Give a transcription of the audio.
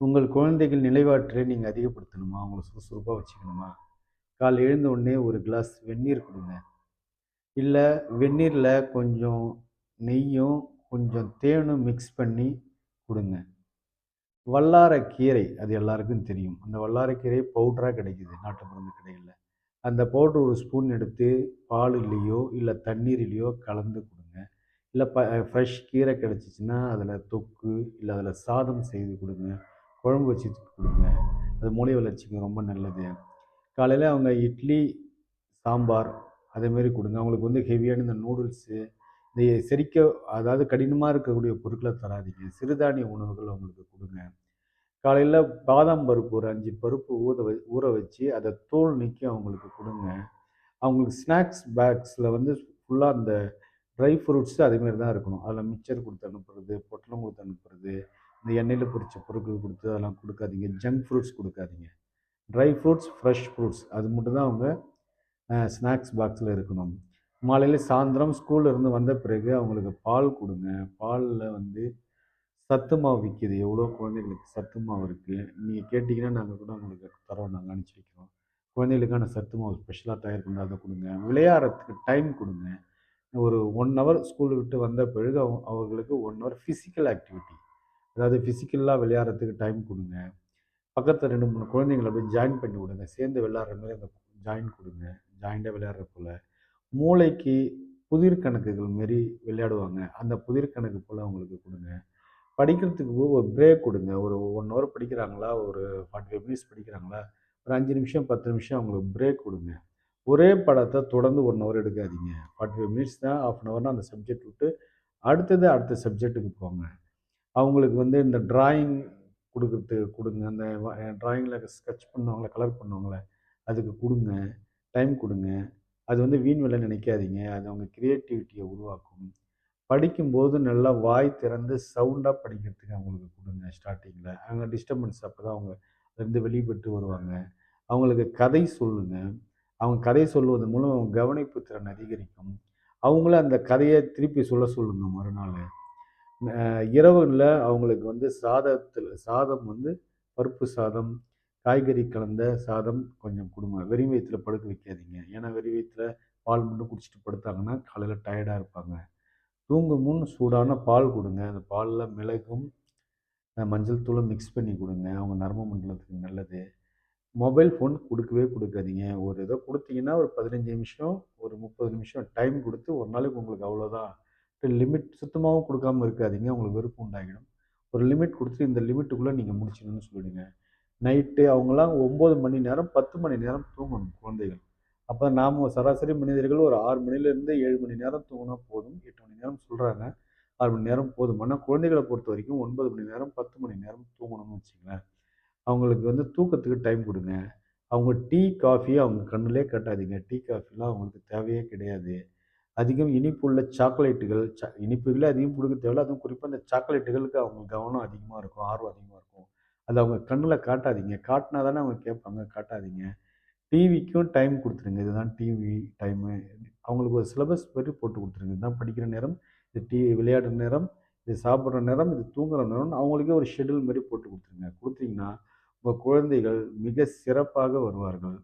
உங்கள் குழந்தைகள் நினைவாற்றலை நீங்க அதிகப்படுத்தணுமா? அவங்கள சுறுசுறுப்பா வச்சுக்கணுமா? காலைல எழுந்த உடனே ஒரு கிளாஸ் வெந்நீர் குடுங்க. இல்ல வெந்நீர்ல கொஞ்சம் நெய்யும், கொஞ்சம் தேனும் மிக்ஸ் பண்ணி குடுங்க. வல்லாரைக்கீரை அது எல்லாருக்கும் தெரியும். அந்த வல்லாரைக்கீரை பவுடரா கிடைக்குது நாட்டு மருந்து கடைகள்ல. அந்த பவுடர் ஒரு ஸ்பூன் எடுத்து பாலுலயோ, இல்ல தண்ணீரிலயோ கலந்து குடுங்க. இல்ல ஃப்ரெஷ் கீரை கிடைச்சுச்சுன்னா, அதில தொக்கு, இல்ல அதில சாதம் செய்து குடுங்க. குழம்பு வச்சு குடுங்க. அது மூளை வளர்ச்சிக்கு ரொம்ப நல்லது. காலையில அவங்க இட்லி, சாம்பார் அதேமாரி குடுங்க. அவங்களுக்கு வந்து ஹெவியான இந்த நூடுல்ஸு, இந்த செரிக்க அதாவது கடினமா இருக்கக்கூடிய பொருட்கள தராதீங்க. சிறுதானிய உணவுகள் அவங்களுக்கு குடுங்க. காலையில பாதாம் பருப்பு ஒரு 5 பருப்பு ஊற வச்சு, அத தோல் நீக்கி அவங்களுக்கு குடுங்க. அவங்களுக்கு ஸ்நாக்ஸ் பேக்ஸ்ல வந்து ஃபுல்லா அந்த ட்ரை ஃப்ரூட்ஸ் அதேமாரி தான் இருக்கணும். அதில மிக்சர் குடுத்து அனுப்புறது, பொட்டலம் குடுத்து அனுப்புறது, இந்த எண்ணெயில பொரிச்ச பொருட்கள் குடுத்து அதெல்லாம் குடுக்காதீங்க. ஜங்க் ஃப்ரூட்ஸ் குடுக்காதீங்க. ட்ரை ஃப்ரூட்ஸ், ஃப்ரெஷ் ஃப்ரூட்ஸ் அது மட்டும் தான் அவங்க ஸ்நாக்ஸ் பாக்ஸ்ல இருக்கணும். மாலையில சாயந்திரம் ஸ்கூல்ல இருந்து வந்த பிறகு அவங்களுக்கு பால் குடுங்க. பால்ல வந்து சத்து மாவு விக்கிது. எவ்வளோ குழந்தைகளுக்கு சத்து மாவு இருக்கு. நீங்க கேட்டீங்கன்னா, நாங்க கூட உங்களுக்கு தரோம். நாங்க அனுப்பிச்சு வைக்கிறோம். குழந்தைகளுக்கான சத்து மாவு ஸ்பெஷலா தயார் பண்ணி அத குடுங்க. விளையாடுறதுக்கு டைம் குடுங்க. ஒரு 1 ஹவர் ஸ்கூல் விட்டு வந்த பிறகு அவர்களுக்கு 1 ஹவர் பிசிக்கல் ஆக்டிவிட்டி. அதாவது பிசிக்கலா விளையாடுறதுக்கு டைம் குடுங்க. பக்கத்துல 2, 3 குழந்தைங்கள அப்படியே ஜாயின் பண்ணி விடுங்க. சேர்ந்து விளையாடுற மாரி அந்த ஜாயின் குடுங்க. ஜாயின்ட்டா விளையாடுற போல. மூளைக்கு புதிர் கணக்குகள் மாரி விளையாடுவாங்க. அந்த புதிர் கணக்கு போல அவங்களுக்கு குடுங்க. படிக்கிறதுக்கு ஒரு பிரேக் குடுங்க. ஒரு 1 ஹவர் படிக்கிறாங்களா, ஒரு 45 மினிட்ஸ் படிக்கிறாங்களா, ஒரு 5 நிமிஷம், 10 நிமிஷம் அவங்களுக்கு பிரேக் குடுங்க. ஒரே படத்த தொடர்ந்து 1 ஹவர் எடுக்காதீங்க. 45 மினிட்ஸ் தான், 1/2 அன் ஹவர்னா அந்த சப்ஜெக்ட் விட்டு, அடுத்த சப்ஜெக்ட்டுக்கு போங்க. அவங்களுக்கு வந்து இந்த டிராயிங் குடுக்கறதுக்கு குடுங்க. அந்த டிராயிங்ல ஸ்கெட்ச் பண்ணுவாங்கல்ல, கலர் பண்ணுவாங்கல்ல, அதுக்கு குடுங்க. டைம் குடுங்க. அது வந்து வீண் வேலைன்னு நினைக்காதீங்க. அது அவங்க கிரியேட்டிவிட்டிய உருவாக்கும். படிக்கும்போது நல்லா வாய் திறந்து சவுண்டா படிக்கிறதுக்கு அவங்களுக்கு குடுங்க ஸ்டார்ட்டிங்ல. அங்க டிஸ்டர்பன்ஸ் அப்பதான் அவங்க அதுலருந்து வெளிப்பட்டு வருவாங்க. அவங்களுக்கு கதை சொல்லுங்க. அவங்க கதை சொல்வதன் மூலம் அவங்க கவனிப்பு திறன் அதிகரிக்கும். அவங்கள அந்த கதைய திருப்பி சொல்ல சொல்லுங்க மறுநாளு. இரவுல அவங்களுக்கு வந்து சாதம் வந்து பருப்பு சாதம், காய்கறி கலந்த சாதம் கொஞ்சம் குடுங்க. வெறும் வயித்துல படுக்க வைக்காதீங்க. ஏன்னா, வெறும் வயித்துல பால் மட்டும் குடிச்சிட்டு படுத்தாங்கன்னா, காலையில டயர்டா இருப்பாங்க. தூங்கும் முன் சூடான பால் குடுங்க. அந்த பால்ல மிளகும், மஞ்சள் தூளும் மிக்ஸ் பண்ணி குடுங்க. அவங்க நரம்பு மண்டலத்துக்கு நல்லது. மொபைல் ஃபோன் குடுக்கவே குடுக்காதீங்க. ஒரு ஏதோ குடுத்தீங்கன்னா, ஒரு 15 நிமிஷம், ஒரு 30 நிமிஷம் டைம் குடுத்து, ஒரு நாளைக்கு உங்களுக்கு அவ்வளோதான். லிமிட் சுத்தமாவும் குடுக்காம இருக்காதீங்க. உங்களுக்கு வெறுப்பு உண்டாகிடும். ஒரு லிமிட் குடுத்து, இந்த லிமிட்டுக்குள்ள நீங்க முடிச்சுக்கணும்னு சொல்லிடுங்க. நைட்டு அவங்கலாம் 9 மணி நேரம், 10 மணி நேரம் தூங்கணும் குழந்தைகள். அப்ப நாம சராசரி மனிதர்கள் ஒரு 6 மணிலேருந்து 7 மணி நேரம் தூங்குனா போதும். 8 மணி நேரம் சொல்றாங்க. 6 மணி நேரம் போதும். ஆனா குழந்தைகள பொறுத்தவரைக்கும் 9 மணி நேரம், 10 மணி நேரம் தூங்கணும்னு வச்சுக்கங்களேன். அவங்களுக்கு வந்து தூக்கத்துக்கு டைம் குடுங்க. அவங்க டீ, காஃபிய அவங்க கண்ணுலயே காட்டாதீங்க. டீ, காஃபிலாம் அவங்களுக்கு தேவையே கிடையாது. அதிகம் இனிப்புள்ள சாக்லேட்டுகள், இனிப்புகளே அதிகம் குடுக்க தேவையில்ல. அதுவும் குறிப்பா இந்த சாக்லேட்டுகளுக்கு அவங்க கவனம் அதிகமா இருக்கும். ஆர்வம் அதிகமா இருக்கும். அத அவங்க கண்ணுல காட்டாதீங்க. காட்டுனா தானே அவங்க கேட்பாங்க. காட்டாதீங்க. டிவிக்கும் டைம் குடுத்துருங்க. இதுதான் டிவி டைமு. அவங்களுக்கு ஒரு சிலபஸ் மாரி போட்டு குடுத்துருங்க. இதுதான் படிக்கிற நேரம், இது விளையாடுற நேரம், இது சாப்பிடுற நேரம், இது தூங்குற நேரம்னு அவங்களுக்கே ஒரு ஷெட்யூல் மாரி போட்டு குடுத்துருங்க. குடுத்தீங்கன்னா, உங்க குழந்தைகள் மிக சிறப்பாக வருவார்கள்.